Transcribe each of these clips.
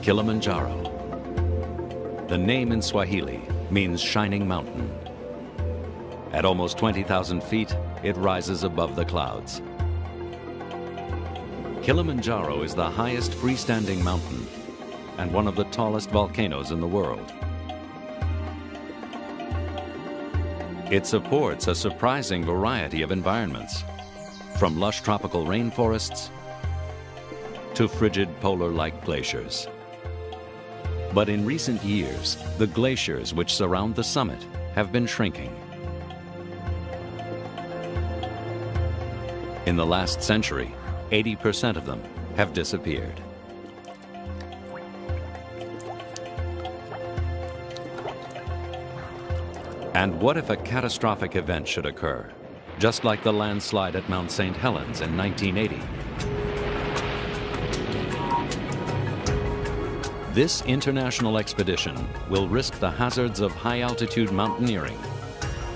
Kilimanjaro. The name in Swahili means shining mountain. At almost 20,000 feet, it rises above the clouds. Kilimanjaro is the highest freestanding mountain and one of the tallest volcanoes in the world. It supports a surprising variety of environments, from lush tropical rainforests to frigid polar-like glaciers. But in recent years, the glaciers which surround the summit have been shrinking. In the last century, 80% of them have disappeared. And what if a catastrophic event should occur, just like the landslide at Mount St. Helens in 1980? This international expedition will risk the hazards of high-altitude mountaineering,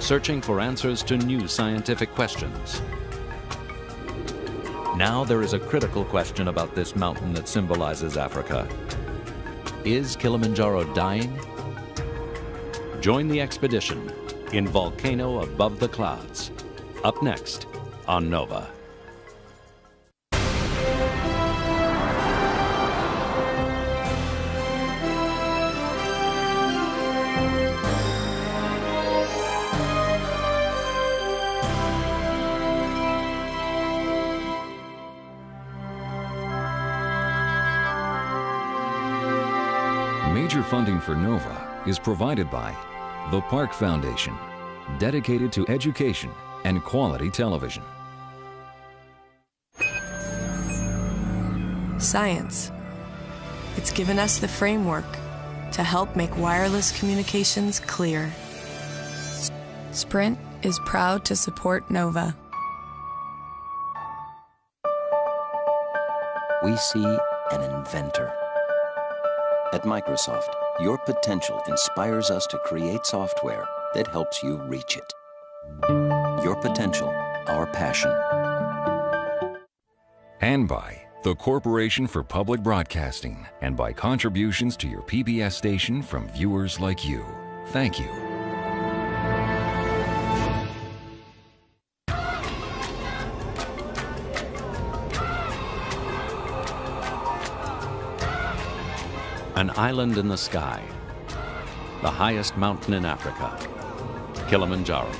searching for answers to new scientific questions. Now there is a critical question about this mountain that symbolizes Africa. Is Kilimanjaro dying? Join the expedition in Volcano Above the Clouds, up next on Nova. Major funding for Nova is provided by the Park Foundation, dedicated to education and quality television. Science. It's given us the framework to help make wireless communications clear. Sprint is proud to support Nova. We see an inventor. At Microsoft, your potential inspires us to create software that helps you reach it. Your potential, our passion. And by the Corporation for Public Broadcasting, and by contributions to your PBS station from viewers like you. Thank you. An island in the sky, the highest mountain in Africa, Kilimanjaro.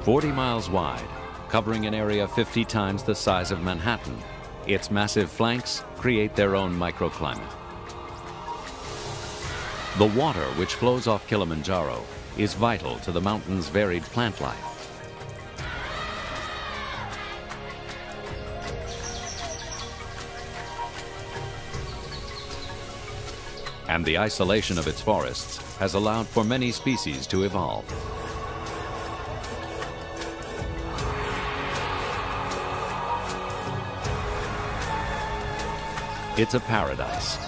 40 miles wide, covering an area 50 times the size of Manhattan, its massive flanks create their own microclimate. The water which flows off Kilimanjaro is vital to the mountain's varied plant life. And the isolation of its forests has allowed for many species to evolve. It's a paradise,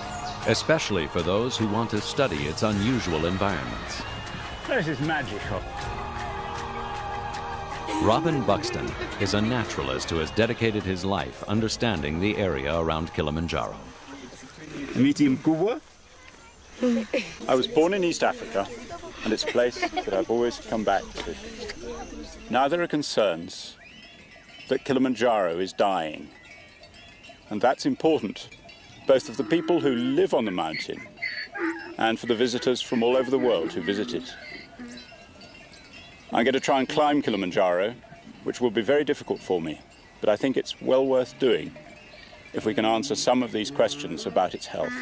especially for those who want to study its unusual environments. This is magical. Robin Buxton is a naturalist who has dedicated his life understanding the area around Kilimanjaro. Meeting Kubwa. I was born in East Africa, and it's a place that I've always come back to. Now there are concerns that Kilimanjaro is dying, and that's important, both of the people who live on the mountain and for the visitors from all over the world who visit it. I'm going to try and climb Kilimanjaro, which will be very difficult for me, but I think it's well worth doing if we can answer some of these questions about its health.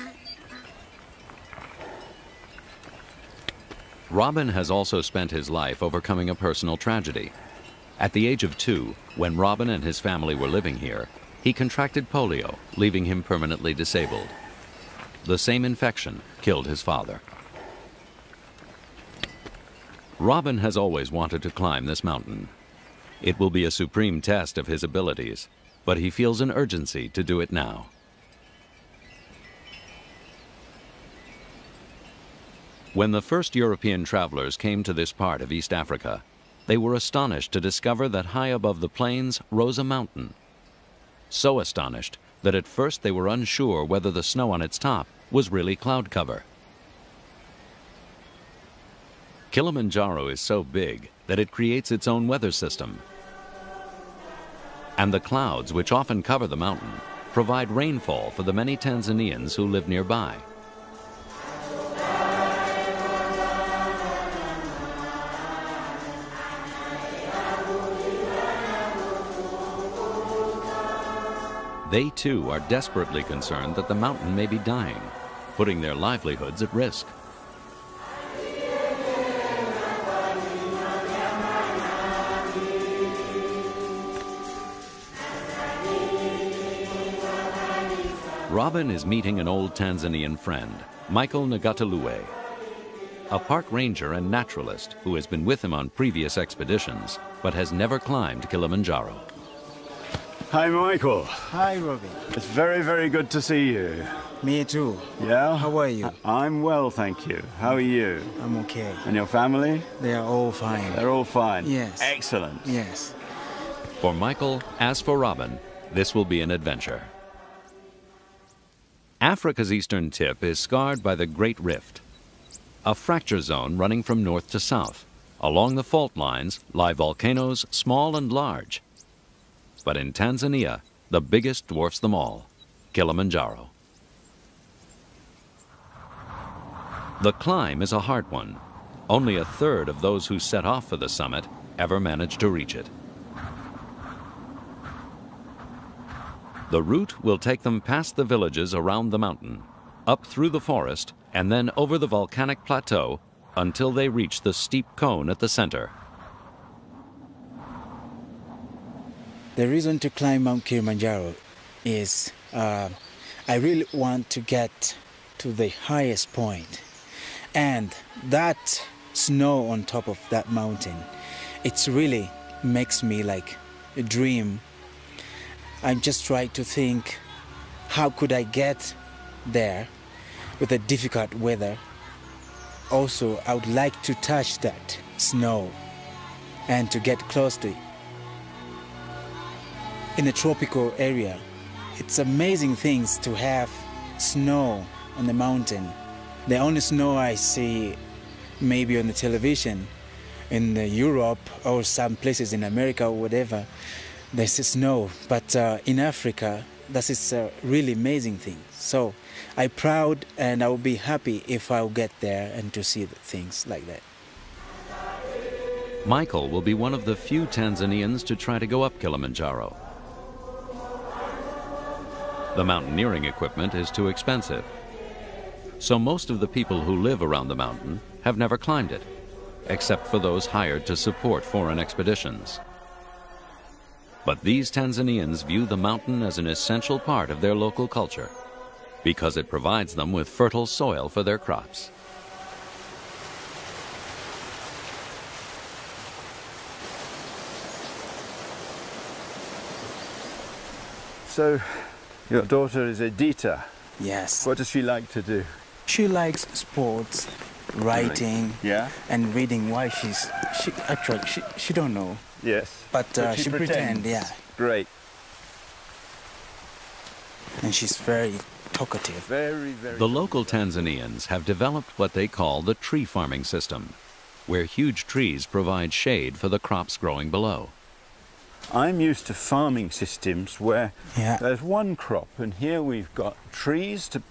Robin has also spent his life overcoming a personal tragedy. At the age of 2, when Robin and his family were living here, he contracted polio, leaving him permanently disabled. The same infection killed his father. Robin has always wanted to climb this mountain. It will be a supreme test of his abilities, but he feels an urgency to do it now. When the first European travelers came to this part of East Africa, they were astonished to discover that high above the plains rose a mountain. So astonished that at first they were unsure whether the snow on its top was really cloud cover. Kilimanjaro is so big that it creates its own weather system. And the clouds, which often cover the mountain, provide rainfall for the many Tanzanians who live nearby. They too are desperately concerned that the mountain may be dying, putting their livelihoods at risk. Robin is meeting an old Tanzanian friend, Michael Ngatalue, a park ranger and naturalist who has been with him on previous expeditions, but has never climbed Kilimanjaro. Hi, Michael. Hi, Robin. It's very, very good to see you. Me too. Yeah? How are you? I'm well, thank you. How are you? I'm okay. And your family? They are all fine. They're all fine? Yes. Excellent. Yes. For Michael, as for Robin, this will be an adventure. Africa's eastern tip is scarred by the Great Rift, a fracture zone running from north to south. Along the fault lines lie volcanoes, small and large. But in Tanzania, the biggest dwarfs them all, Kilimanjaro. The climb is a hard one. Only a third of those who set off for the summit ever manage to reach it. The route will take them past the villages around the mountain, up through the forest, and then over the volcanic plateau until they reach the steep cone at the center. The reason to climb Mount Kilimanjaro is I really want to get to the highest point. And that snow on top of that mountain, it really makes me like a dream. I'm just trying to think, how could I get there with the difficult weather? Also, I would like to touch that snow and to get close to it. In a tropical area, it's amazing things to have snow on the mountain. The only snow I see maybe on the television in Europe or some places in America or whatever, there's snow. But in Africa, that is a really amazing thing. So I'm proud and I will be happy if I'll get there and to see things like that. Michael will be one of the few Tanzanians to try to go up Kilimanjaro. The mountaineering equipment is too expensive. So most of the people who live around the mountain have never climbed it, except for those hired to support foreign expeditions. But these Tanzanians view the mountain as an essential part of their local culture because it provides them with fertile soil for their crops. So, your daughter is Edita. Yes. What does she like to do? She likes sports, writing, Yeah? and reading. Why she don't know. Yes. But she pretends, yeah. Great. And she's very talkative. Very, very. The local Tanzanians have developed what they call the tree farming system, where huge trees provide shade for the crops growing below. I'm used to farming systems where Yeah. there's one crop, and here we've got trees to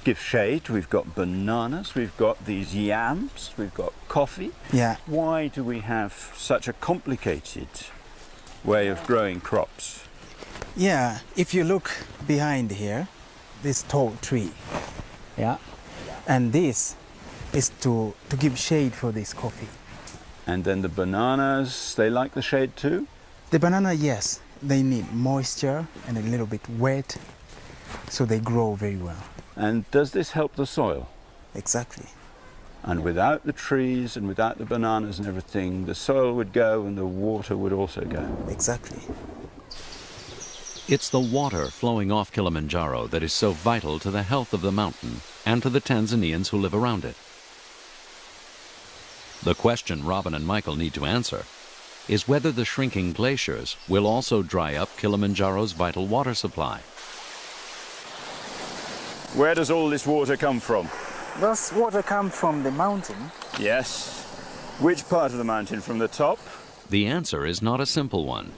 give shade, we've got bananas, we've got these yams, we've got coffee. Yeah. Why do we have such a complicated way of growing crops? Yeah, if you look behind here, this tall tree, yeah, and this is to give shade for this coffee. And then the bananas, they like the shade too? The banana, yes, they need moisture and a little bit wet, so they grow very well. And does this help the soil? Exactly. And without the trees and without the bananas and everything, the soil would go and the water would also go. Exactly. It's the water flowing off Kilimanjaro that is so vital to the health of the mountain and to the Tanzanians who live around it. The question Robin and Michael need to answer is whether the shrinking glaciers will also dry up Kilimanjaro's vital water supply. Where does all this water come from? This water comes from the mountain. Yes. Which part of the mountain? From the top? The answer is not a simple one.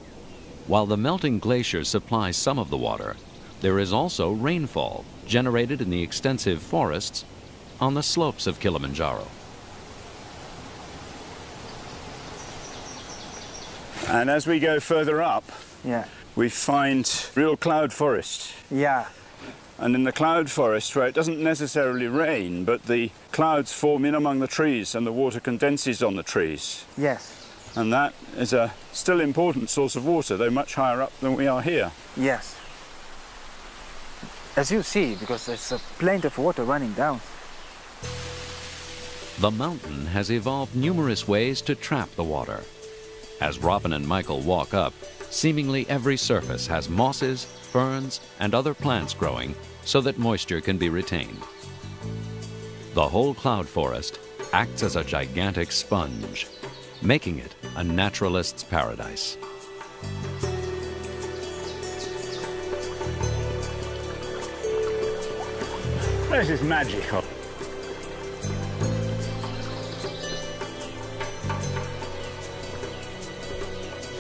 While the melting glacier supplies some of the water, there is also rainfall generated in the extensive forests on the slopes of Kilimanjaro. And as we go further up, we find real cloud forest. Yeah. And in the cloud forest, where it doesn't necessarily rain, but the clouds form in among the trees and the water condenses on the trees. Yes. And that is a still important source of water, though much higher up than we are here. Yes. As you see, because there's plenty of water running down. The mountain has evolved numerous ways to trap the water. As Robin and Michael walk up, seemingly every surface has mosses, ferns, and other plants growing so that moisture can be retained. The whole cloud forest acts as a gigantic sponge, making it a naturalist's paradise. This is magical.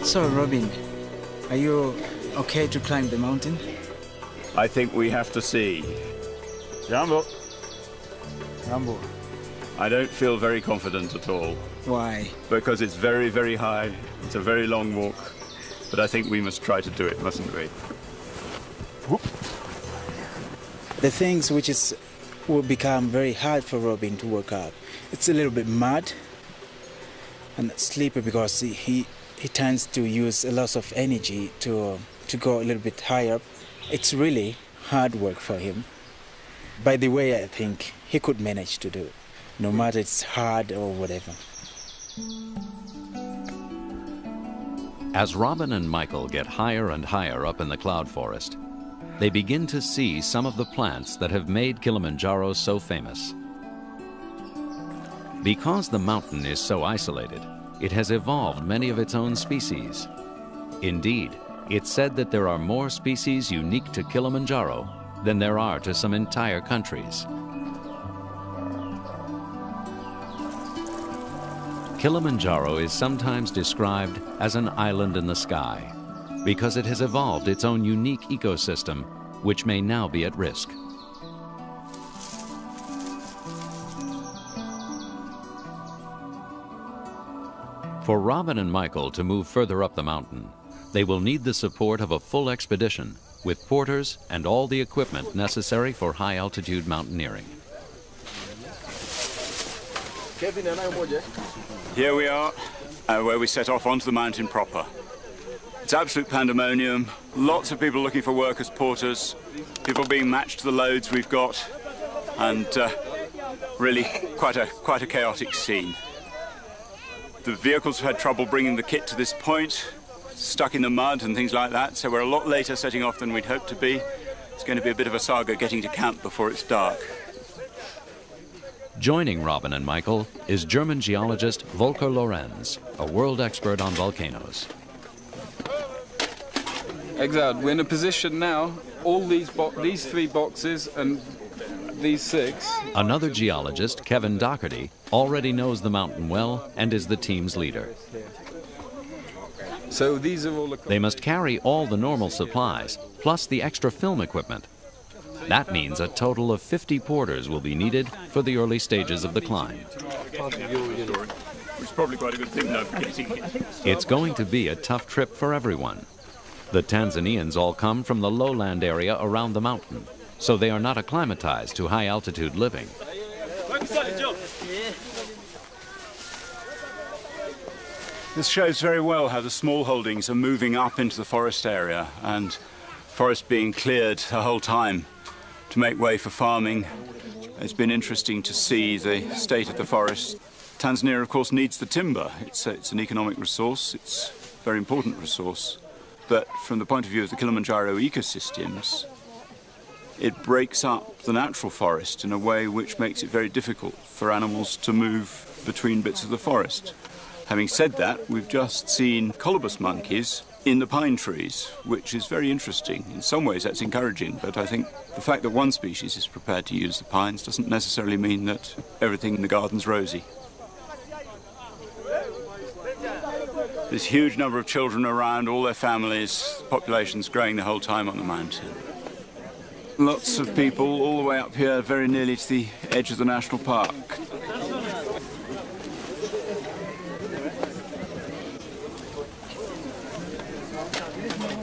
So, Robin, are you okay to climb the mountain? I think we have to see. Jumbo. Jumbo. I don't feel very confident at all. Why? Because it's very, very high. It's a very long walk. But I think we must try to do it, mustn't we? Whoop. The things which will become very hard for Robin to work up. It's a little bit mud and sleepy because he tends to use a lot of energy to go a little bit higher up. It's really hard work for him. By the way, I think he could manage to do it, no matter it's hard or whatever. As Robin and Michael get higher and higher up in the cloud forest, they begin to see some of the plants that have made Kilimanjaro so famous. Because the mountain is so isolated, it has evolved many of its own species. Indeed, it's said that there are more species unique to Kilimanjaro than there are to some entire countries. Kilimanjaro is sometimes described as an island in the sky because it has evolved its own unique ecosystem, which may now be at risk. For Robin and Michael to move further up the mountain, they will need the support of a full expedition with porters and all the equipment necessary for high-altitude mountaineering. Here we are, where we set off onto the mountain proper. It's absolute pandemonium, lots of people looking for work as porters, people being matched to the loads we've got, and really quite a chaotic scene. The vehicles have had trouble bringing the kit to this point, stuck in the mud and things like that, so we're a lot later setting off than we'd hoped to be. It's going to be a bit of a saga getting to camp before it's dark. Joining Robin and Michael is German geologist Volker Lorenz, a world expert on volcanoes. Exactly. We're in a position now, all these three boxes and these 6. Another geologist, Kevin Doherty, already knows the mountain well and is the team's leader. So these are all They must carry all the normal supplies, plus the extra film equipment. That means a total of 50 porters will be needed for the early stages of the climb. Which is probably quite a good thing, though, getting it. It's going to be a tough trip for everyone. The Tanzanians all come from the lowland area around the mountain, so they are not acclimatized to high-altitude living. This shows very well how the small holdings are moving up into the forest area, and forest being cleared the whole time to make way for farming. It's been interesting to see the state of the forest. Tanzania, of course, needs the timber. It's an economic resource. It's a very important resource. But from the point of view of the Kilimanjaro ecosystems, it breaks up the natural forest in a way which makes it very difficult for animals to move between bits of the forest. Having said that, we've just seen colobus monkeys in the pine trees, which is very interesting. In some ways that's encouraging, but I think the fact that one species is prepared to use the pines doesn't necessarily mean that everything in the garden's rosy. There's a huge number of children around, all their families, the population's growing the whole time on the mountain. Lots of people all the way up here, very nearly to the edge of the national park.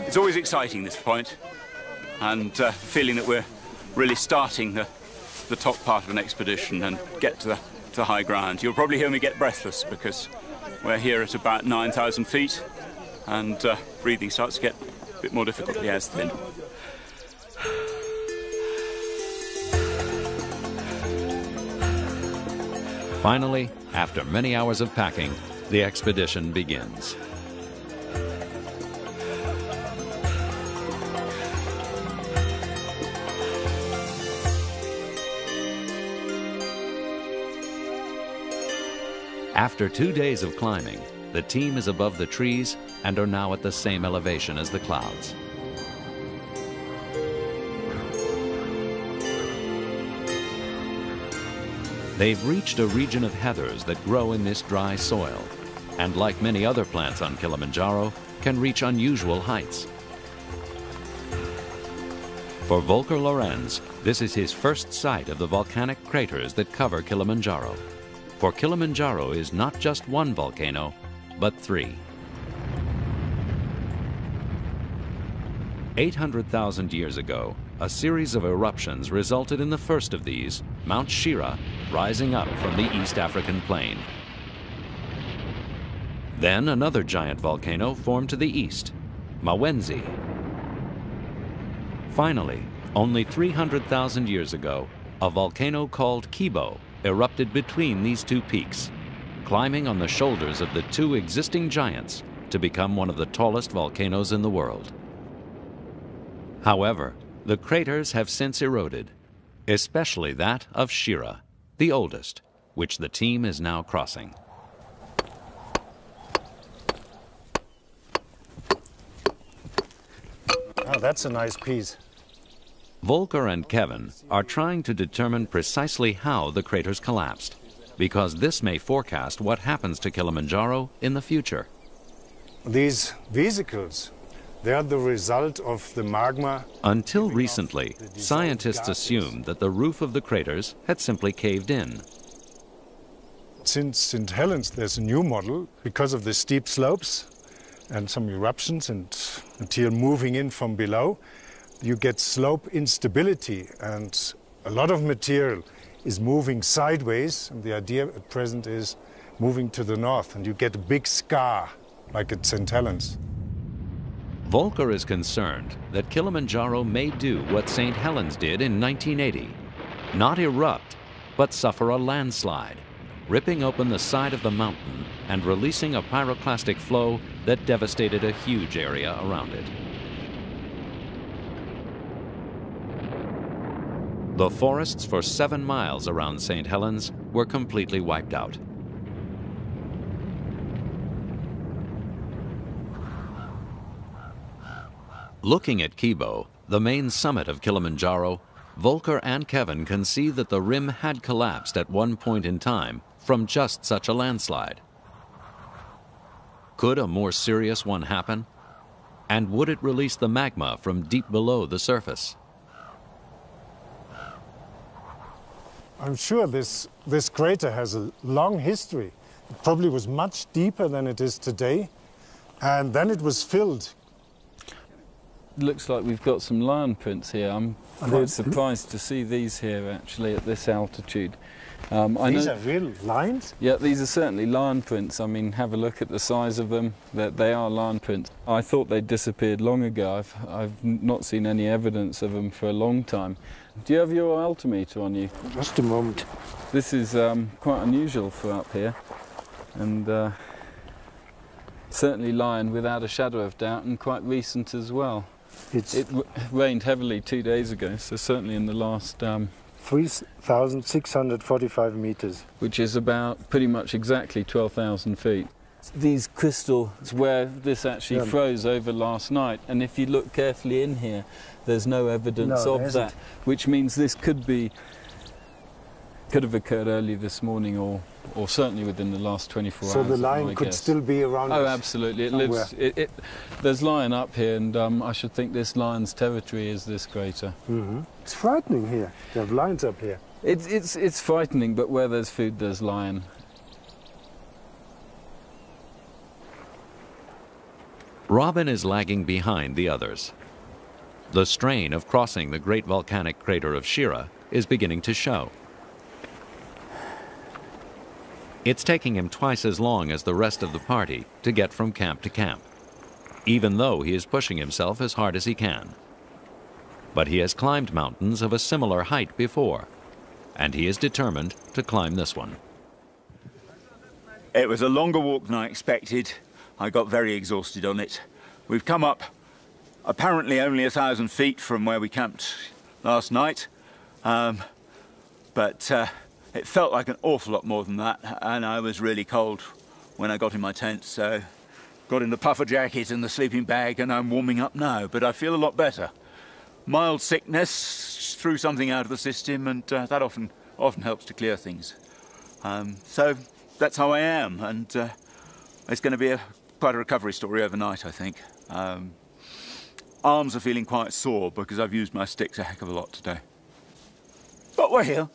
It's always exciting, this point, and feeling that we're really starting the top part of an expedition and get to the high ground. You'll probably hear me get breathless because we're here at about 9,000 feet and breathing starts to get a bit more difficult, the air's thin. Finally, after many hours of packing, the expedition begins. After 2 days of climbing, the team is above the trees and are now at the same elevation as the clouds. They've reached a region of heathers that grow in this dry soil, and like many other plants on Kilimanjaro, can reach unusual heights. For Volker Lorenz, this is his first sight of the volcanic craters that cover Kilimanjaro. For Kilimanjaro is not just one volcano, but 3. 800,000 years ago, a series of eruptions resulted in the first of these, Mount Shira, rising up from the East African plain. Then another giant volcano formed to the east, Mawenzi. Finally, only 300,000 years ago, a volcano called Kibo erupted between these 2 peaks, climbing on the shoulders of the 2 existing giants to become one of the tallest volcanoes in the world. However, the craters have since eroded, especially that of Shira, the oldest, which the team is now crossing. Oh, that's a nice piece. Volker and Kevin are trying to determine precisely how the craters collapsed, because this may forecast what happens to Kilimanjaro in the future. These vesicles, they are the result of the magma. Until recently, scientists assumed that the roof of the craters had simply caved in. Since St. Helens, there's a new model because of the steep slopes and some eruptions and material moving in from below. You get slope instability, and a lot of material is moving sideways, and the idea at present is moving to the north, and you get a big scar like at St. Helens. Volker is concerned that Kilimanjaro may do what St. Helens did in 1980, not erupt, but suffer a landslide, ripping open the side of the mountain and releasing a pyroclastic flow that devastated a huge area around it. The forests for 7 miles around St. Helens were completely wiped out. Looking at Kibo, the main summit of Kilimanjaro, Volker and Kevin can see that the rim had collapsed at one point in time from just such a landslide. Could a more serious one happen? And would it release the magma from deep below the surface? I'm sure this crater has a long history. It probably was much deeper than it is today, and then it was filled. Looks like we've got some lion prints here. I'm quite surprised to see these here actually at this altitude. These are real lions? Yeah, these are certainly lion prints. I mean, have a look at the size of them. They are lion prints. I thought they'd disappeared long ago. I've not seen any evidence of them for a long time. Do you have your altimeter on you? Just a moment. This is quite unusual for up here, and certainly lion without a shadow of doubt, and quite recent as well. It rained heavily 2 days ago, so certainly in the last 3,645 meters. which is about pretty much exactly 12,000 feet. these crystals where this actually froze over last night, and if you look carefully in here, there's no evidence of that, which means this could have occurred early this morning, or certainly within the last 24 hours. So the lion could still be around. Oh, us absolutely. It lives. There's lion up here, and I should think this lion's territory is this crater. Mm-hmm. It's frightening here. They have lions up here. It's frightening, but where there's food, there's lion. Robin is lagging behind the others. The strain of crossing the great volcanic crater of Shira is beginning to show. It's taking him twice as long as the rest of the party to get from camp to camp, even though he is pushing himself as hard as he can. But he has climbed mountains of a similar height before, and he is determined to climb this one. It was a longer walk than I expected. I got very exhausted on it. We've come up apparently only 1,000 feet from where we camped last night, but it felt like an awful lot more than that, and I was really cold when I got in my tent, so got in the puffer jacket and the sleeping bag, and I'm warming up now, but I feel a lot better. Mild sickness, threw something out of the system, and that often helps to clear things. So that's how I am, and it's going to be quite a recovery story overnight, I think. Arms are feeling quite sore because I've used my sticks a heck of a lot today. But we're here,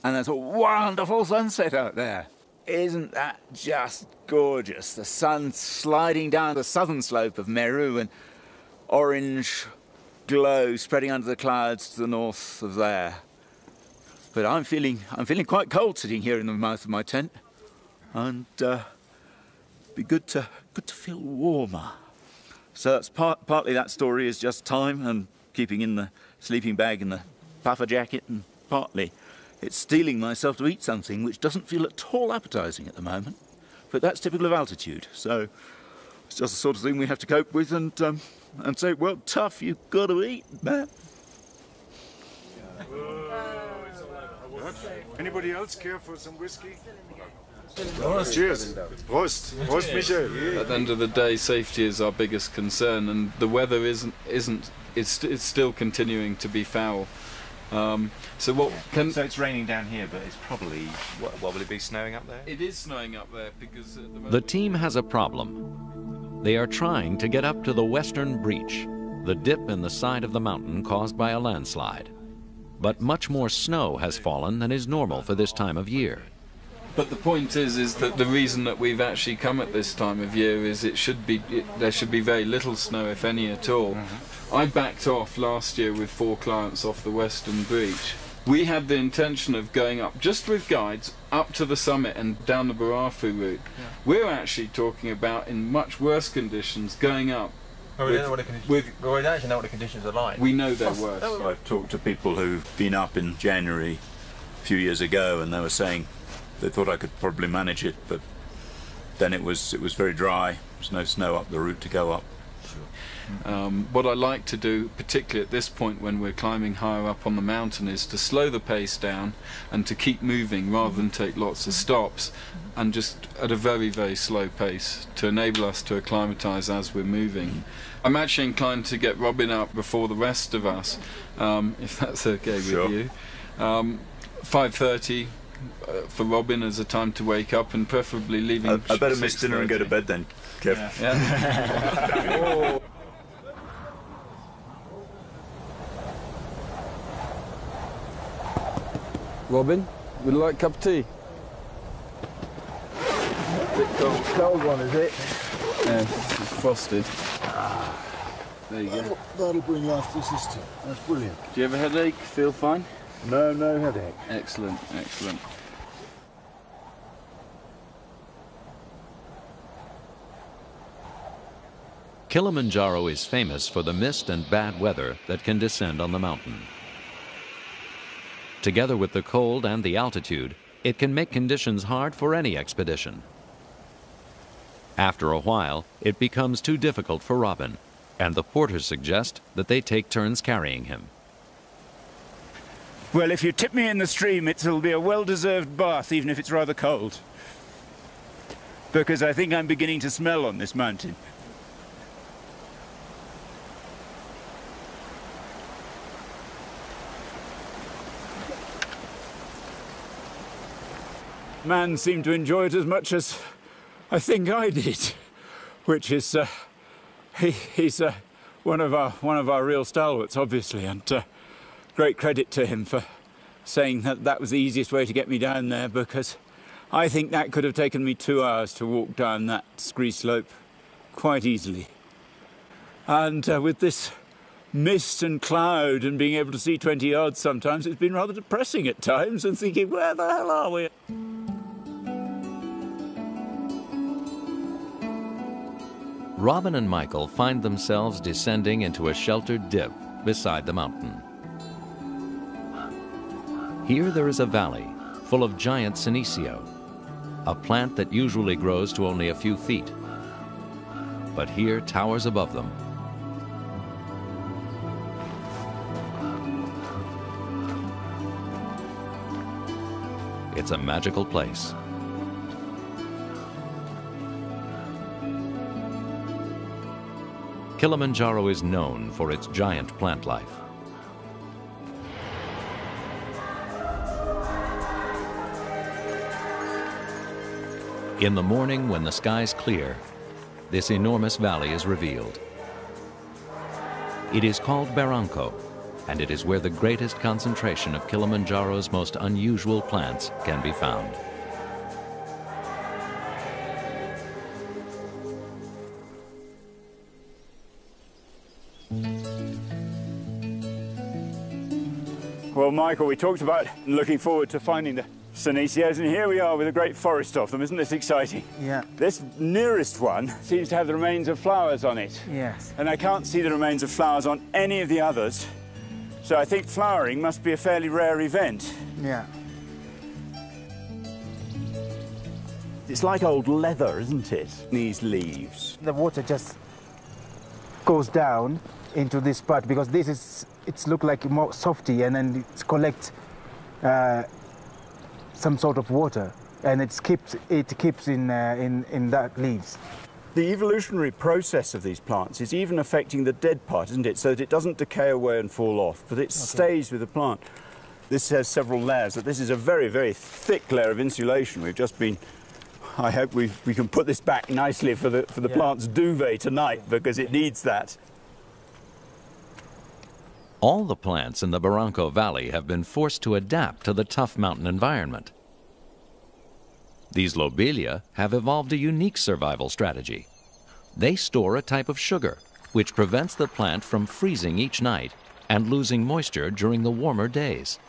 and there's a wonderful sunset out there. Isn't that just gorgeous? The sun sliding down the southern slope of Meru, and orange glow spreading under the clouds to the north of there. But I'm feeling quite cold sitting here in the mouth of my tent, and be good to feel warmer. So that's partly that story is just time and keeping in the sleeping bag and the puffer jacket, and partly it's steeling myself to eat something which doesn't feel at all appetizing at the moment. But that's typical of altitude, so it's just the sort of thing we have to cope with and say, well, tough, you've got to eat, man. Anybody else care for some whiskey? Prost. Cheers. Prost. Prost, Michael. At the end of the day, safety is our biggest concern, and the weather it's still continuing to be foul. So it's raining down here, but it's probably, what will it be, snowing up there? It is snowing up there because at the moment The team has a problem. They are trying to get up to the western breach, the dip in the side of the mountain caused by a landslide. But much more snow has fallen than is normal for this time of year. But the point is that the reason that we've actually come at this time of year is there should be very little snow, if any at all. Mm-hmm. I backed off last year with 4 clients off the western breach. We had the intention of going up, just with guides, up to the summit and down the Barafu route. Yeah. We're actually talking about, in much worse conditions, going up. Oh, we don't know what the conditions. We actually know what the conditions are like. We know they're worse. I've talked to people who've been up in January a few years ago, and they were saying they thought I could probably manage it, but then it was very dry. There's no snow up the route to go up. What I like to do, particularly at this point when we're climbing higher up on the mountain, is to slow the pace down and to keep moving rather than take lots of stops, and just at a very, very slow pace to enable us to acclimatise as we're moving. I'm actually inclined to get Robin up before the rest of us, if that's okay with you. 5:30 for Robin as a time to wake up, and preferably leaving. I better miss dinner and go to bed then, Kev. Yeah. Robin, would you like a cup of tea? Bit cold. Cold one, is it? Yeah, it's frosted. There you go. That'll bring life to the system. That's brilliant. Do you have a headache? Feel fine? No headache. Excellent, excellent. Kilimanjaro is famous for the mist and bad weather that can descend on the mountain. Together with the cold and the altitude, it can make conditions hard for any expedition. After a while, it becomes too difficult for Robin, and the porters suggest that they take turns carrying him. Well, if you tip me in the stream, it'll be a well-deserved bath, even if it's rather cold. because I think I'm beginning to smell on this mountain. Man seemed to enjoy it as much as I think I did, which is he's one of our real stalwarts, obviously, and great credit to him for saying that that was the easiest way to get me down there, because I think that could have taken me 2 hours to walk down that scree slope quite easily. And with this mist and cloud and being able to see 20 yards sometimes, it's been rather depressing at times, and thinking, where the hell are we? Robin and Michael find themselves descending into a sheltered dip beside the mountain. Here there is a valley full of giant senecio, a plant that usually grows to only a few feet, but here towers above them. It's a magical place. Kilimanjaro is known for its giant plant life. In the morning, when the skies clear, this enormous valley is revealed. It is called Barranco, and it is where the greatest concentration of Kilimanjaro's most unusual plants can be found. Well, Michael, we talked about looking forward to finding the senecios, and here we are with a great forest of them. Isn't this exciting? Yeah. This nearest one seems to have the remains of flowers on it. Yes. And I can't see the remains of flowers on any of the others. So I think flowering must be a fairly rare event. Yeah. It's like old leather, isn't it? These leaves. The water just goes down into this part, because this is, it's look like more softy, and then it collects some sort of water, and it keeps in that leaves. The evolutionary process of these plants is even affecting the dead part, isn't it? So that it doesn't decay away and fall off, but it stays with the plant. This has several layers. This is a very, very thick layer of insulation. We've just been, I hope we can put this back nicely for the plant's duvet tonight, because it needs that. All the plants in the Barranco Valley have been forced to adapt to the tough mountain environment. These lobelia have evolved a unique survival strategy. They store a type of sugar, which prevents the plant from freezing each night and losing moisture during the warmer days.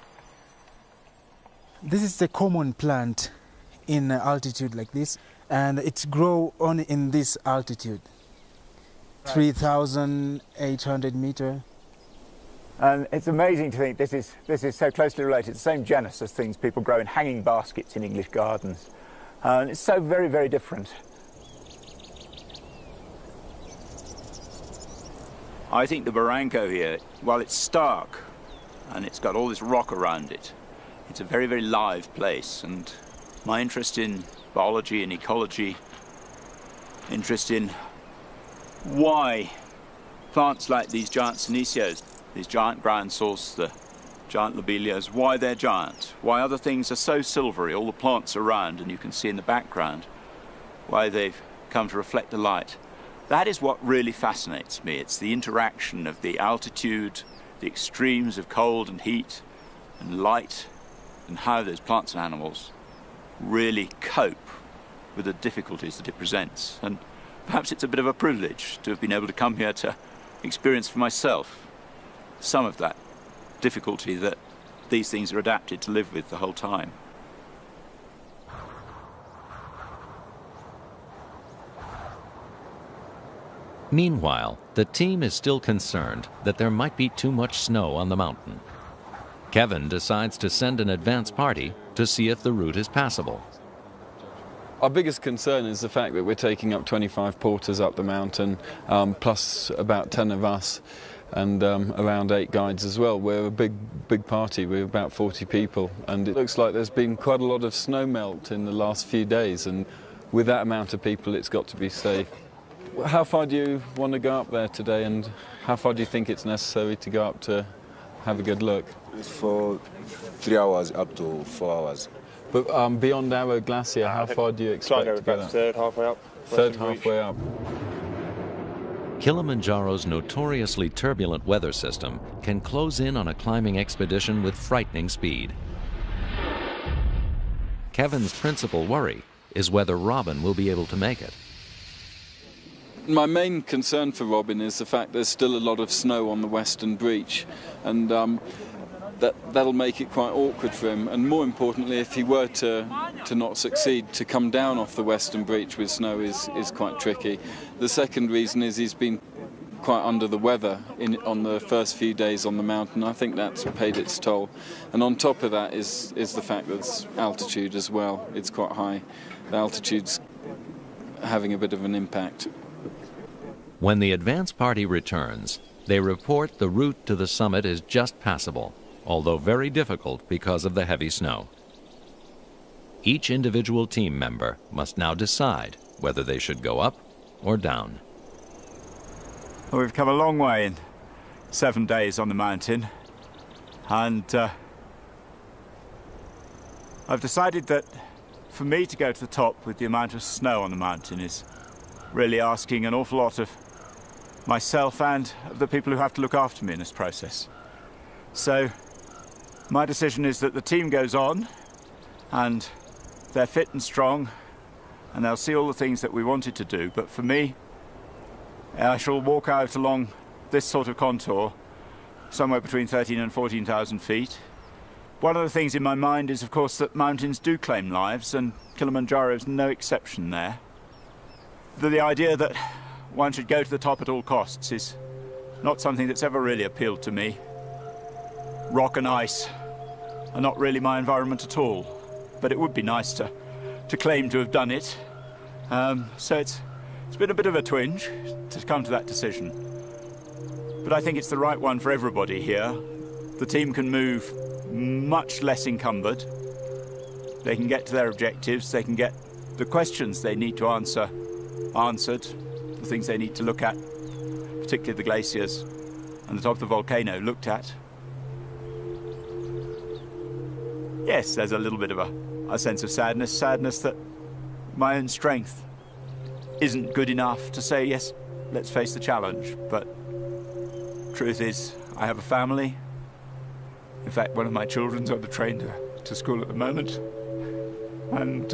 This is a common plant in altitude like this, and it's grow only in this altitude, 3,800 meters. And it's amazing to think this is so closely related, the same genus as things people grow in hanging baskets in English gardens. And it's so very, very different. I think the Barranco here, while it's stark and it's got all this rock around it, it's a very, very live place. And my interest in biology and ecology, interest in why plants like these giant senecios, these giant ground source, the giant lobelias, why they're giant, why other things are so silvery, all the plants around, and you can see in the background, why they've come to reflect the light. That is what really fascinates me. It's the interaction of the altitude, the extremes of cold and heat and light, and how those plants and animals really cope with the difficulties that it presents. And perhaps it's a bit of a privilege to have been able to come here to experience for myself some of that difficulty that these things are adapted to live with the whole time. Meanwhile, the team is still concerned that there might be too much snow on the mountain. Kevin decides to send an advance party to see if the route is passable. Our biggest concern is the fact that we're taking up 25 porters up the mountain, plus about 10 of us, and around 8 guides as well. We're a big party, we're about 40 people, and it looks like there's been quite a lot of snow melt in the last few days, and with that amount of people, it's got to be safe. How far do you want to go up there today, and how far do you think it's necessary to go up to have a good look? It's for 3 hours up to 4 hours. But beyond Arrow Glacier, how far do you expect to go? Third halfway up. Third halfway up. Kilimanjaro's notoriously turbulent weather system can close in on a climbing expedition with frightening speed. Kevin's principal worry is whether Robin will be able to make it. My main concern for Robin is the fact there's still a lot of snow on the western breach, and that'll make it quite awkward for him. And more importantly, if he were to not succeed, to come down off the western breach with snow is quite tricky. The second reason is he's been quite under the weather on the first few days on the mountain. I think that's paid its toll. And on top of that is the fact that it's altitude as well. It's quite high. The altitude's having a bit of an impact. When the advance party returns, they report the route to the summit is just passable, although very difficult because of the heavy snow. Each individual team member must now decide whether they should go up or down. Well, we've come a long way in 7 days on the mountain, and I've decided that for me to go to the top with the amount of snow on the mountain is really asking an awful lot of myself and of the people who have to look after me in this process. So my decision is that the team goes on, and they're fit and strong, and they'll see all the things that we wanted to do. But for me, I shall walk out along this sort of contour, somewhere between 13 and 14,000 feet. One of the things in my mind is, of course, that mountains do claim lives, and Kilimanjaro is no exception there. The idea that one should go to the top at all costs is not something that's ever really appealed to me. Rock and ice are not really my environment at all, but it would be nice to claim to have done it. So it's been a bit of a twinge to come to that decision. But I think it's the right one for everybody here. The team can move much less encumbered. They can get to their objectives. They can get the questions they need to answer answered, the things they need to look at, particularly the glaciers and the top of the volcano looked at. Yes, there's a little bit of a sense of sadness that my own strength isn't good enough to say, yes, let's face the challenge. But truth is, I have a family. In fact, one of my children's on the train to school at the moment. And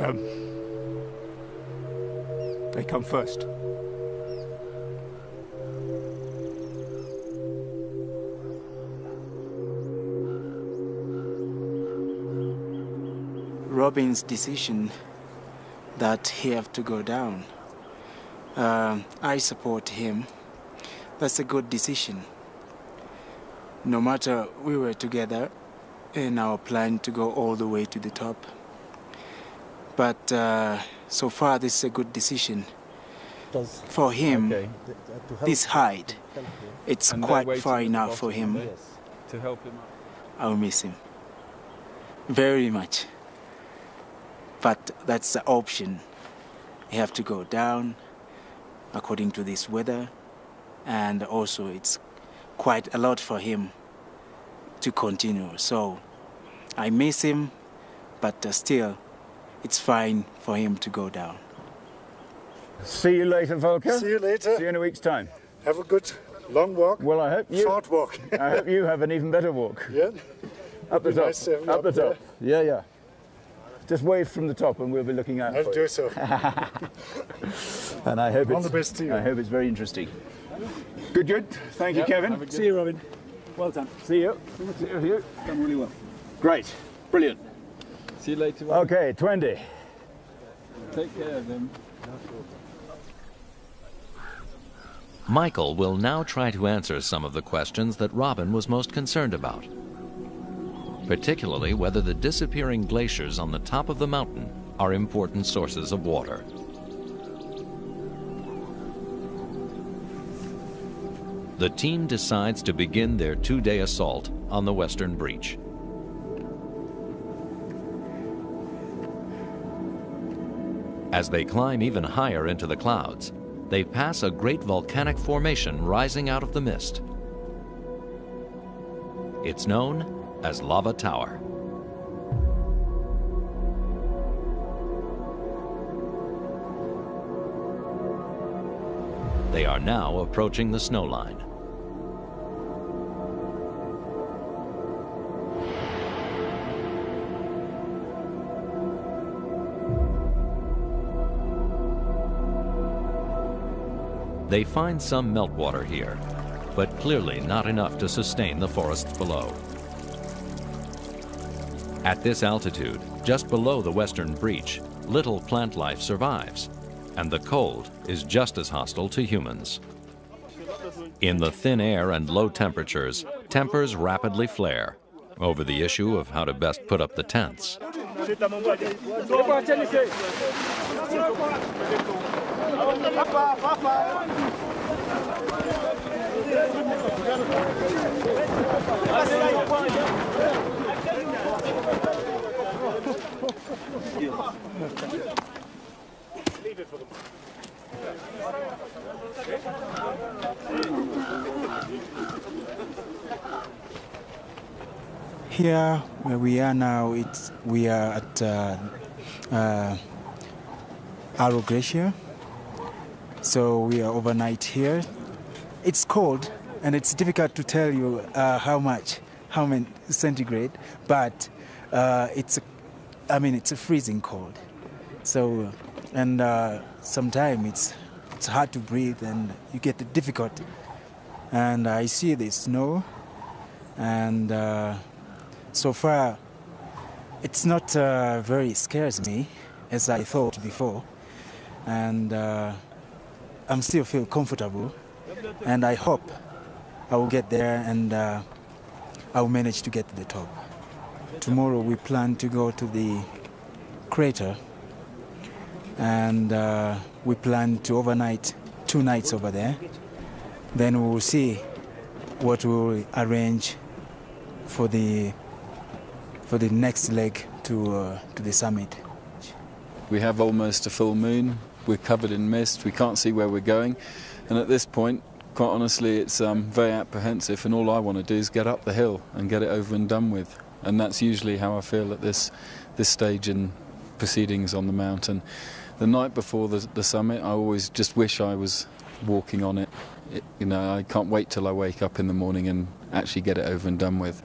they come first. Robin's decision that he have to go down, I support him. That's a good decision. No matter we were together in our plan to go all the way to the top. But so far this is a good decision. For him, this height, it's quite far enough for him. To help him up. I'll miss him very much. But that's the option. You have to go down according to this weather, and also it's quite a lot for him to continue. So I miss him, but still it's fine for him to go down. See you later, Volker. See you later. See you in a week's time. Have a good long walk. Well, I hope you... Short walk. I hope you have an even better walk. Yeah. Up the top. Nice having up the top. there. Yeah. Just wave from the top and we'll be looking out I'll for do you. so. And I hope All the best to you. I hope it's very interesting. Good. Thank you, Kevin. See you, Robin. Well done. See you. See you. Done really well. Great. Brilliant. See you later, Robin. Okay, 20. Take care of them. Michael will now try to answer some of the questions that Robin was most concerned about, particularly whether the disappearing glaciers on the top of the mountain are important sources of water. The team decides to begin their 2-day assault on the western breach. As they climb even higher into the clouds, they pass a great volcanic formation rising out of the mist. It's known as Lava Tower. They are now approaching the snow line. They find some meltwater here, but clearly not enough to sustain the forests below. At this altitude, just below the western breach, little plant life survives, and the cold is just as hostile to humans. In the thin air and low temperatures, tempers rapidly flare over the issue of how to best put up the tents. Here, where we are now, we are at Arrow Glacier. So we are overnight here. It's cold, and it's difficult to tell you how many centigrade, but it's a freezing cold. So, and sometimes it's hard to breathe, and you get it difficult. And I see the snow, and so far it's not very scares me as I thought before, and I'm still feel comfortable, and I hope I will get there and I will manage to get to the top. Tomorrow we plan to go to the crater, and we plan to overnight 2 nights over there. Then we will see what we will arrange for the next leg to the summit. We have almost a full moon. We're covered in mist. We can't see where we're going, and at this point, quite honestly, it's very apprehensive, and all I want to do is get up the hill and get it over and done with. And that's usually how I feel at this stage in proceedings on the mountain. The night before the summit, I always just wish I was walking on it. You know, I can't wait till I wake up in the morning and actually get it over and done with.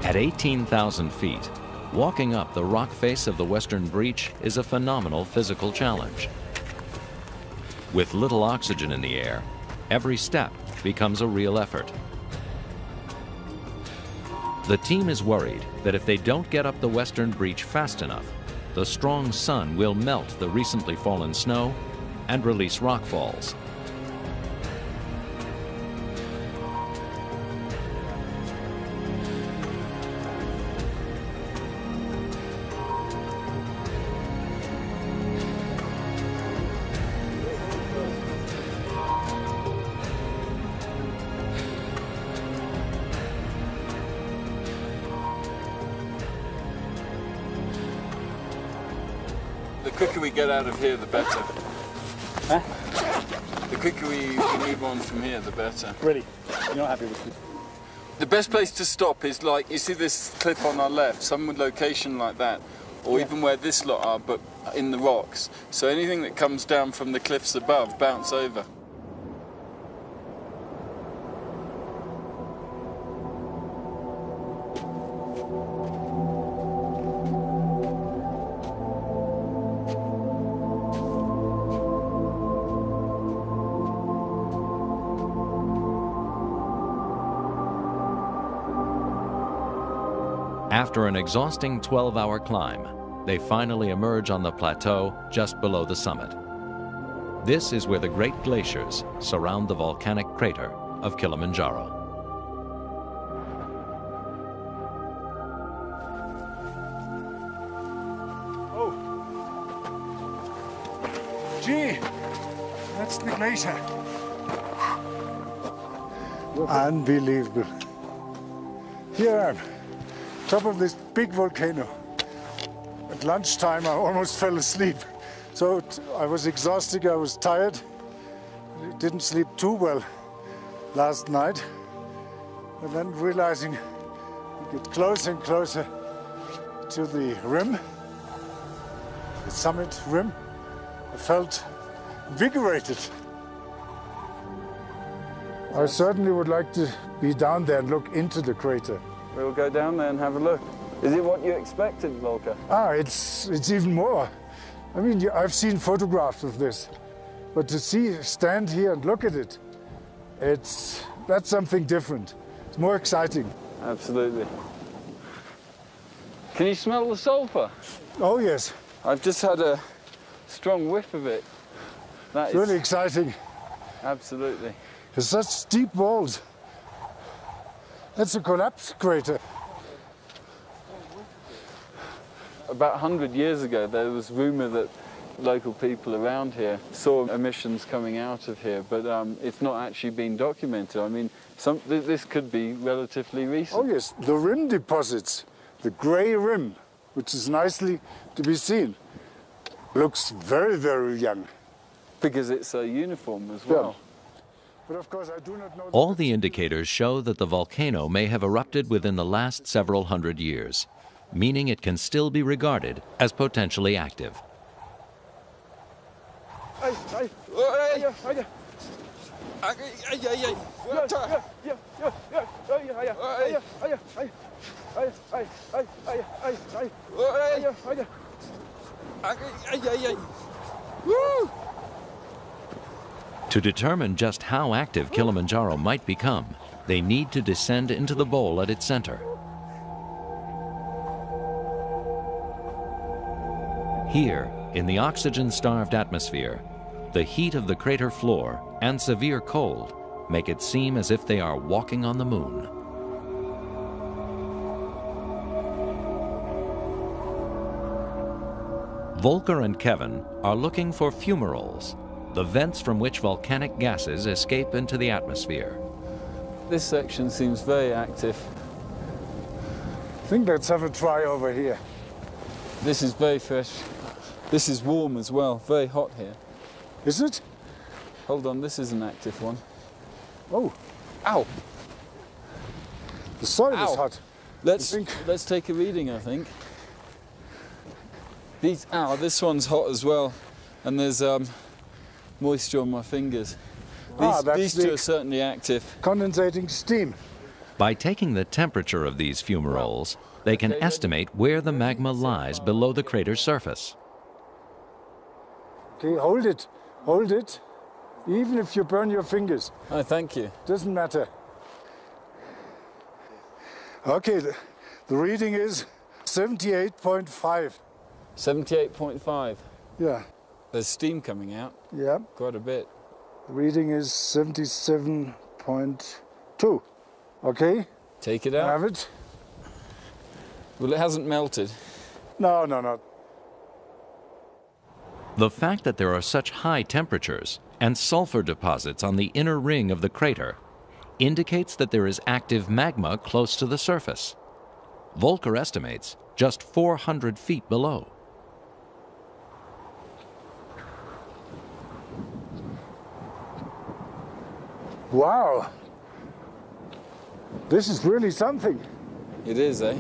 At 18,000 feet, walking up the rock face of the western breach is a phenomenal physical challenge. With little oxygen in the air, every step becomes a real effort. The team is worried that if they don't get up the western breach fast enough, the strong sun will melt the recently fallen snow and release rockfalls. The quicker we get out of here, the better. Huh? The quicker we move on from here, the better. Really? You're not happy with this? The best place to stop is like, you see this cliff on our left, some location like that, or even where this lot are, but in the rocks. So anything that comes down from the cliffs above, bounce over. After an exhausting 12-hour climb, they finally emerge on the plateau just below the summit. This is where the great glaciers surround the volcanic crater of Kilimanjaro. Oh, gee, that's the glacier. Unbelievable. Here I am, top of this big volcano. At lunchtime I almost fell asleep. So I was exhausted, I was tired. I didn't sleep too well last night. And then realizing we get closer and closer to the rim, the summit rim, I felt invigorated. I certainly would like to be down there and look into the crater. We'll go down there and have a look. Is it what you expected, Volker? Ah, it's even more. I mean, I've seen photographs of this, but to stand here and look at it, that's something different. It's more exciting. Absolutely. Can you smell the sulfur? Oh, yes. I've just had a strong whiff of it. It's really exciting. Absolutely. There's such steep walls. That's a collapse crater. About 100 years ago, there was rumour that local people around here saw emissions coming out of here, but it's not actually been documented. I mean, this could be relatively recent. Oh yes, the rim deposits, the grey rim, which is nicely to be seen, looks very, very young. Because it's so uniform as well. Yeah. But of course, I do not know. All the indicators show that the volcano may have erupted within the last several hundred years, meaning it can still be regarded as potentially active. To determine just how active Kilimanjaro might become, they need to descend into the bowl at its center. Here, in the oxygen-starved atmosphere, the heat of the crater floor and severe cold make it seem as if they are walking on the moon. Volker and Kevin are looking for fumaroles, the vents from which volcanic gases escape into the atmosphere. This section seems very active. I think let's have a try over here. This is very fresh. This is warm as well, very hot here. Is it? Hold on, this is an active one. Oh. Ow! The soil is hot. Let's take a reading, I think. This one's hot as well, and there's moisture on my fingers. These two are certainly active. Condensating steam. By taking the temperature of these fumaroles, they can estimate where the magma lies below the crater's surface. Okay, hold it. Hold it. Even if you burn your fingers. Oh, thank you. Doesn't matter. Okay, the reading is 78.5. 78.5? Yeah. There's steam coming out. Yeah. Quite a bit. The reading is 77.2. Okay? Take it out. Have it. Well, it hasn't melted. No. The fact that there are such high temperatures and sulfur deposits on the inner ring of the crater indicates that there is active magma close to the surface. Volker estimates just 400 feet below. Wow. This is really something. It is, eh?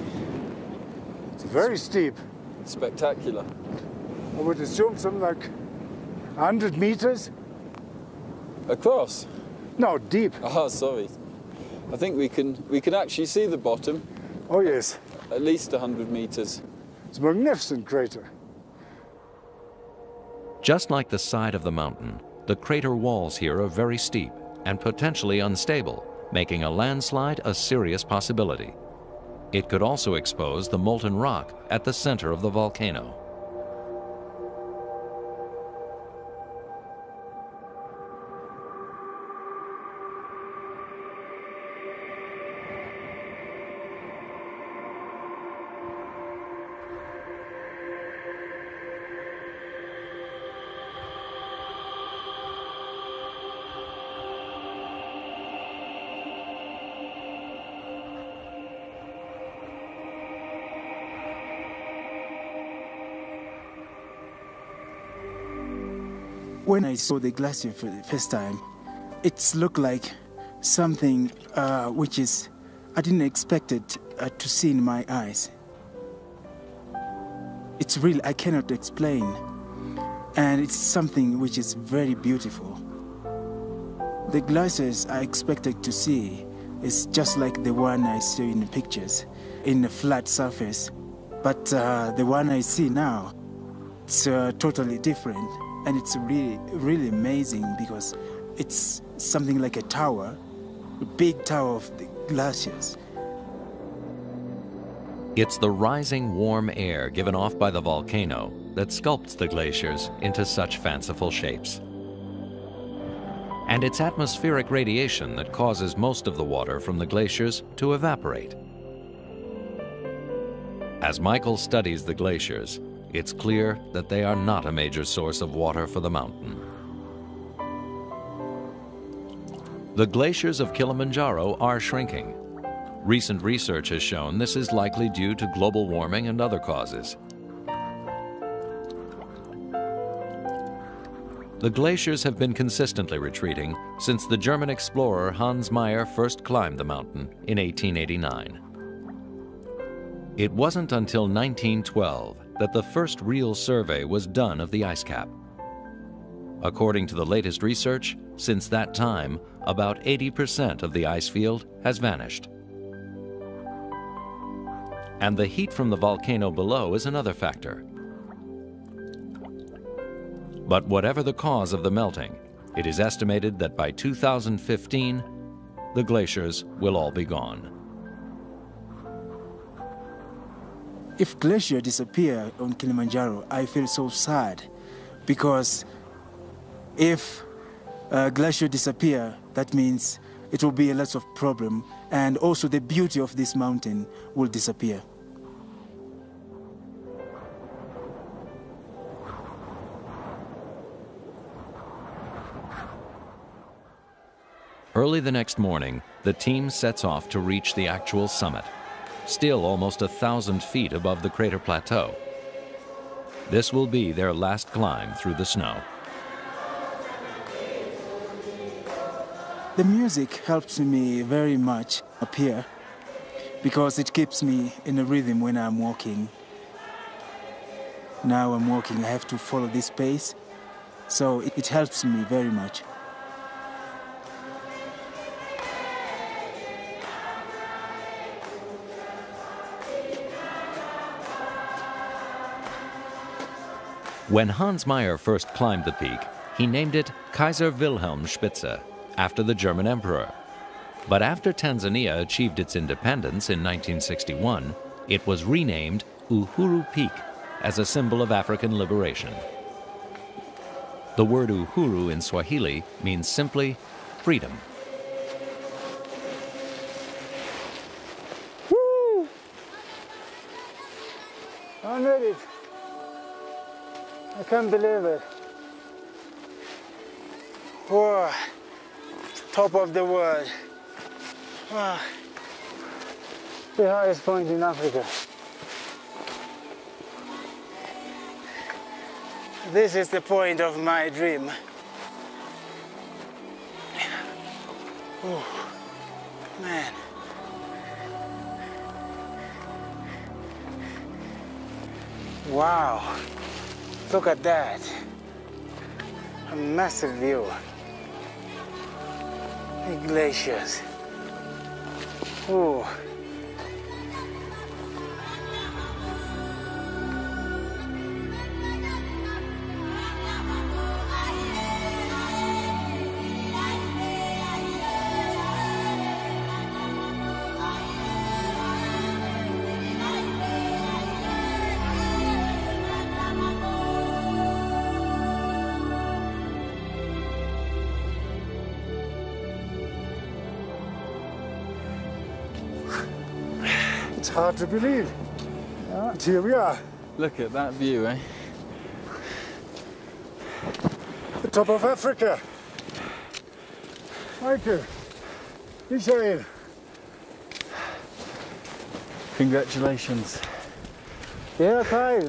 It's very steep. Spectacular. I would assume something like 100 meters. Across? No, deep. Ah, sorry. I think we can actually see the bottom. Oh yes. At least 100 meters. It's a magnificent crater. Just like the side of the mountain, the crater walls here are very steep and potentially unstable, making a landslide a serious possibility. It could also expose the molten rock at the center of the volcano. When I saw the glacier for the first time, it looked like something which is I didn't expect it to see in my eyes. It's real, I cannot explain, and it's something which is very beautiful. The glaciers I expected to see is just like the one I saw in the pictures, in a flat surface, but the one I see now, it's totally different. And it's really, really amazing because it's something like a tower, a big tower of the glaciers. It's the rising warm air given off by the volcano that sculpts the glaciers into such fanciful shapes. And it's atmospheric radiation that causes most of the water from the glaciers to evaporate. As Michael studies the glaciers, it's clear that they are not a major source of water for the mountain. The glaciers of Kilimanjaro are shrinking. Recent research has shown this is likely due to global warming and other causes. The glaciers have been consistently retreating since the German explorer Hans Meyer first climbed the mountain in 1889. It wasn't until 1912 that the first real survey was done of the ice cap. According to the latest research, since that time, about 80% of the ice field has vanished. And the heat from the volcano below is another factor. But whatever the cause of the melting, it is estimated that by 2015, the glaciers will all be gone. If glacier disappear on Kilimanjaro, I feel so sad because if glacier disappear, that means it will be a lot of problem, and also the beauty of this mountain will disappear. Early the next morning, the team sets off to reach the actual summit, still almost 1,000 feet above the crater plateau. This will be their last climb through the snow. The music helps me very much up here because it keeps me in a rhythm when I'm walking. Now I'm walking, I have to follow this pace, so it helps me very much. When Hans Meyer first climbed the peak, he named it Kaiser Wilhelm Spitze, after the German emperor. But after Tanzania achieved its independence in 1961, it was renamed Uhuru Peak as a symbol of African liberation. The word Uhuru in Swahili means simply freedom. Woo! I made it. I can't believe it. Whoa, top of the world. Wow. The highest point in Africa. This is the point of my dream. Oh, man. Wow. Look at that. A massive view. The glaciers. Ooh. It's hard to believe. But here we are. Look at that view, eh? The top of Africa. Michael, Michael. Congratulations. Yeah, Kyle.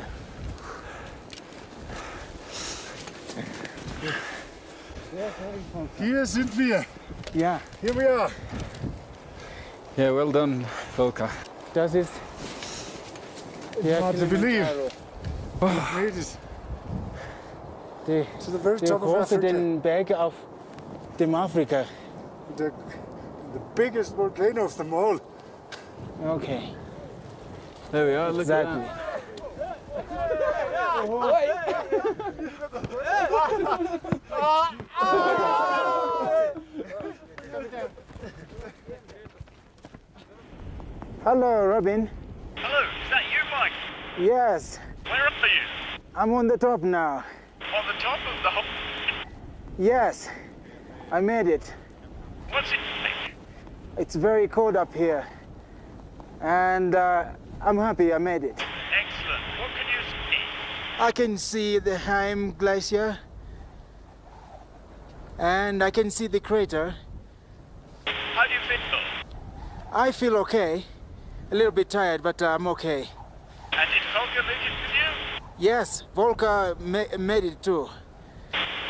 Hier sind wir. Ja. Here we are. Yeah, well done, Volker. Das ist It's hard to believe. Kilimanjaro. We made it to the very Der top of Africa. größten Berg auf dem Afrika. The biggest volcano of them all. Okay. There we are, look Exactly. at Hello, Robin. Hello, is that you, Mike? Yes, Where are you? I'm on the top now. On the top of the whole... Yes, I made it. What's it like? It's very cold up here. And I'm happy I made it. Excellent. What can you see? I can see the Heim Glacier. And I can see the crater. How do you feel? I feel okay. A little bit tired, but I'm okay. And did Volker make it with you? Yes, Volker made it too.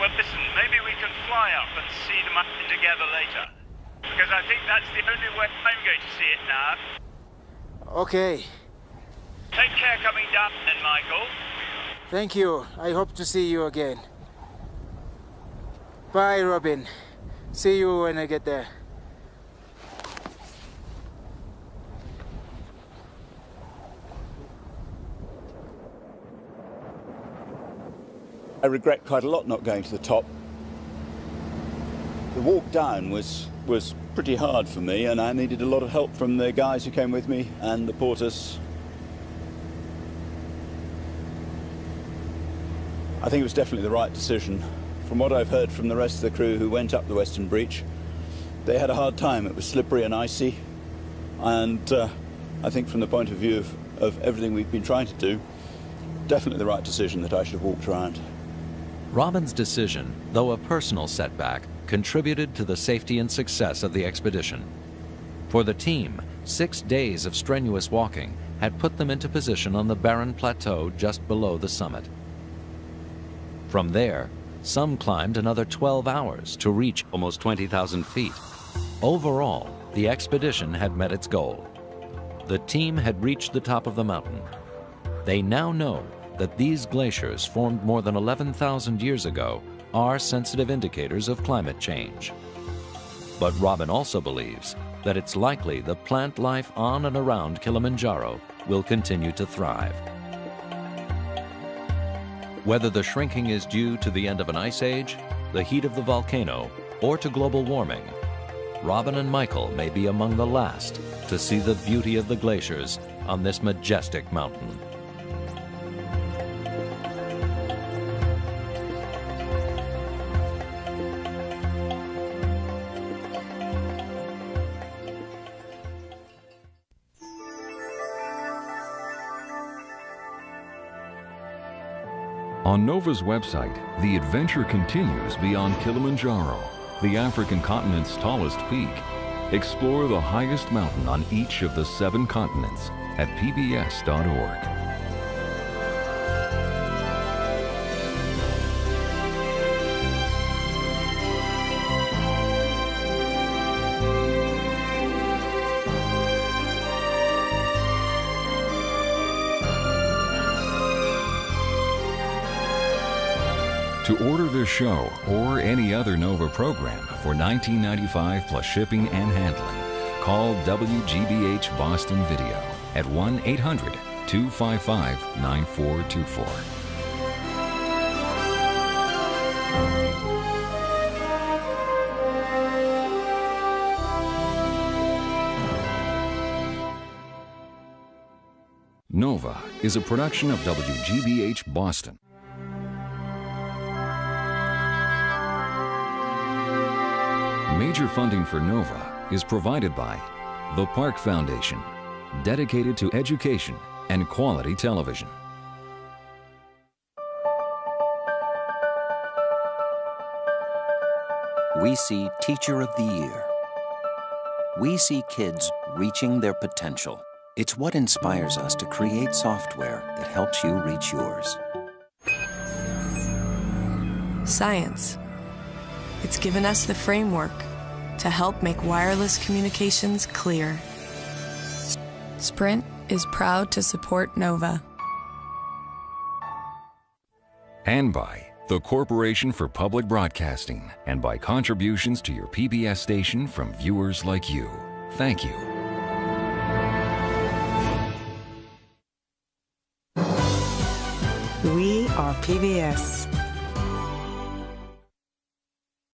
Well, listen, maybe we can fly up and see the mountain together later. Because I think that's the only way I'm going to see it now. Okay, Take care coming down then, Michael. thank you. I hope to see you again. Bye, Robin. See you when I get there. I regret quite a lot not going to the top. The walk down was pretty hard for me, and I needed a lot of help from the guys who came with me and the porters. I think it was definitely the right decision. From what I've heard from the rest of the crew who went up the Western Breach, they had a hard time. It was slippery and icy, and I think from the point of view of everything we've been trying to do, definitely the right decision that I should have walked around. Robin's decision, though a personal setback, contributed to the safety and success of the expedition. For the team, 6 days of strenuous walking had put them into position on the barren plateau just below the summit. From there, some climbed another 12 hours to reach almost 20,000 feet. Overall, the expedition had met its goal. The team had reached the top of the mountain. They now know that these glaciers, formed more than 11,000 years ago, are sensitive indicators of climate change. But Robin also believes that it's likely the plant life on and around Kilimanjaro will continue to thrive. Whether the shrinking is due to the end of an ice age, the heat of the volcano, or to global warming, Robin and Michael may be among the last to see the beauty of the glaciers on this majestic mountain. On NOVA's website, the adventure continues beyond Kilimanjaro, the African continent's tallest peak. Explore the highest mountain on each of the 7 continents at pbs.org. To order this show or any other NOVA program for $19.95 plus shipping and handling, call WGBH Boston Video at 1-800-255-9424. NOVA is a production of WGBH Boston. Major funding for NOVA is provided by the Park Foundation, dedicated to education and quality television. We see Teacher of the Year. We see kids reaching their potential. It's what inspires us to create software that helps you reach yours. Science. It's given us the framework to help make wireless communications clear. Sprint is proud to support NOVA. And by the Corporation for Public Broadcasting, and by contributions to your PBS station from viewers like you. Thank you. We are PBS.